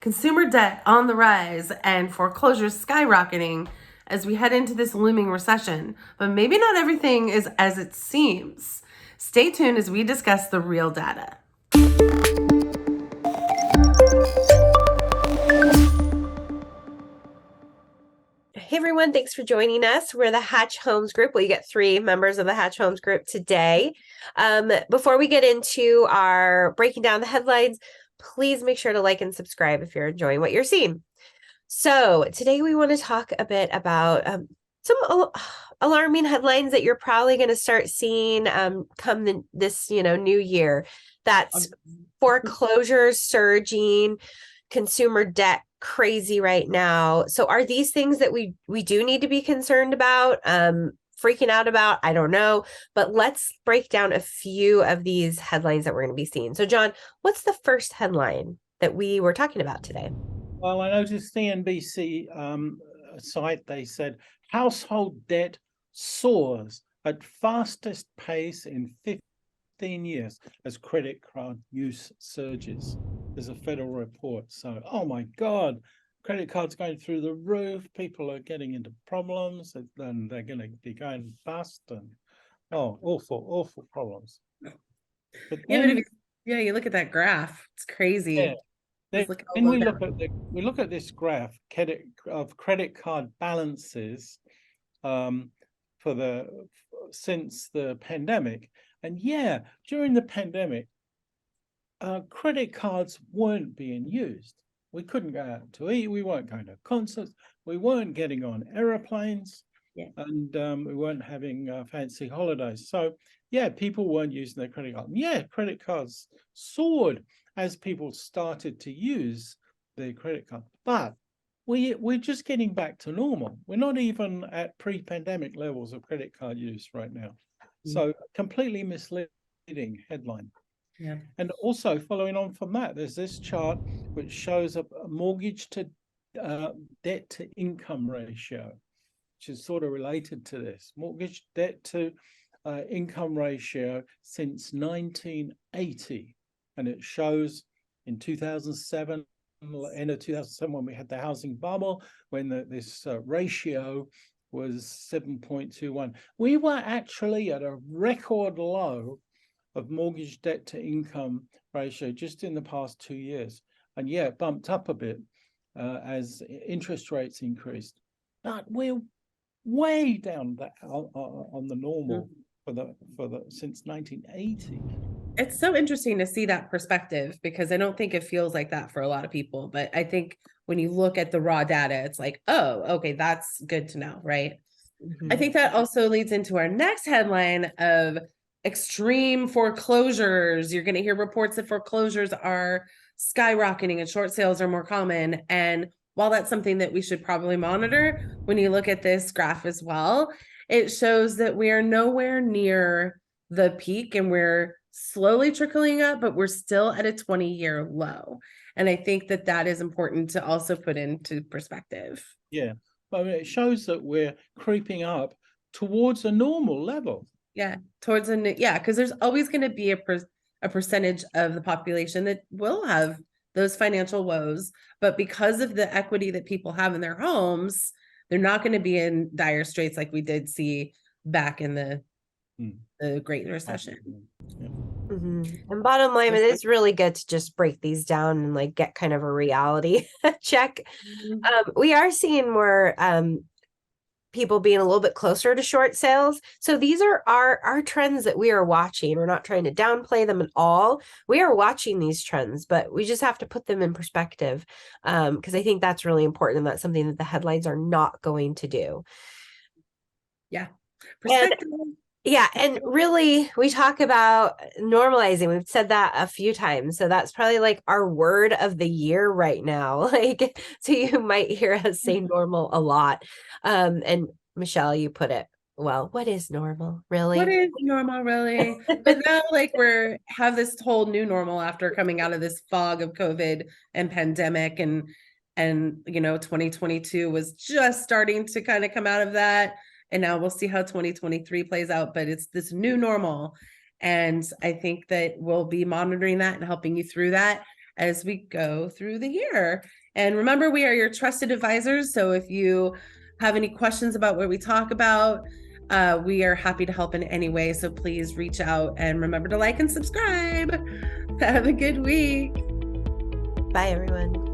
Consumer debt on the rise and foreclosures skyrocketing as we head into this looming recession. But maybe not everything is as it seems. Stay tuned as we discuss the real data. Hey everyone, thanks for joining us. We're the Hatch Homes Group. Well, you get 3 members of the Hatch Homes Group today. Before we get into our breaking down the headlines, please make sure to like and subscribe if you're enjoying what you're seeing. So today we want to talk a bit about some alarming headlines that you're probably going to start seeing come this new year. That's foreclosures surging, consumer debt crazy right now. So are these things that we do need to be concerned about, freaking out about? I don't know, but let's break down a few of these headlines that we're going to be seeing. So John, what's the first headline that we were talking about today? Well, I noticed CNBC site, they said household debt soars at fastest pace in 15 years as credit card use surges. There's a federal report. So, oh my God, credit cards going through the roof. People are getting into problems and they're going to be going bust and awful problems. But then, you look at that graph. It's crazy. Yeah. Then we look at this graph of credit card balances since the pandemic, and during the pandemic, credit cards weren't being used. We couldn't go out to eat. We weren't going to concerts. We weren't getting on airplanes, and we weren't having fancy holidays. So people weren't using their credit card. Credit cards soared as people started to use their credit card. But we're just getting back to normal. We're not even at pre-pandemic levels of credit card use right now. So completely misleading headline. Yeah. And also following on from that, there's this chart which shows a mortgage to debt to income ratio, which is sort of related to this. Mortgage debt to income ratio since 1980. And it shows in 2007, end of 2007, when we had the housing bubble, when this ratio was 7.21. We were actually at a record low of mortgage debt to income ratio just in the past 2 years. And it bumped up a bit as interest rates increased. But we're way down on the normal for the since 1980. It's so interesting to see that perspective because I don't think it feels like that for a lot of people. But I think when you look at the raw data, it's like, oh, okay, that's good to know, right? I think that also leads into our next headline of extreme foreclosures. You're going to hear reports that foreclosures are skyrocketing and short sales are more common. And while that's something that we should probably monitor, when you look at this graph as well, it shows that we are nowhere near the peak and we're slowly trickling up, but we're still at a 20-year low. And I think that that is important to also put into perspective. Yeah, but it shows that we're creeping up towards a normal level. Yeah, because there's always going to be a percentage of the population that will have those financial woes, but because of the equity that people have in their homes, they're not going to be in dire straits like we did see back in the Great Recession. And bottom line, it is really good to just break these down and like get kind of a reality check. We are seeing more people being a little bit closer to short sales. So these are our trends that we are watching. We're not trying to downplay them at all. We are watching these trends, but we just have to put them in perspective because I think that's really important. And that's something that the headlines are not going to do. Yeah. Perspective. And really, we talk about normalizing. We've said that a few times. So that's probably like our word of the year right now. So you might hear us say normal a lot. And Michelle, you put it well. What is normal, really? What is normal, really? But now, have this whole new normal after coming out of this fog of COVID and pandemic, and 2022 was just starting to kind of come out of that. And now we'll see how 2023 plays out, but it's this new normal. And I think that we'll be monitoring that and helping you through that. as we go through the year. And remember, we are your trusted advisors. So if you have any questions about what we talk about, we are happy to help in any way. So please reach out and remember to like and subscribe. Have a good week. Bye, everyone.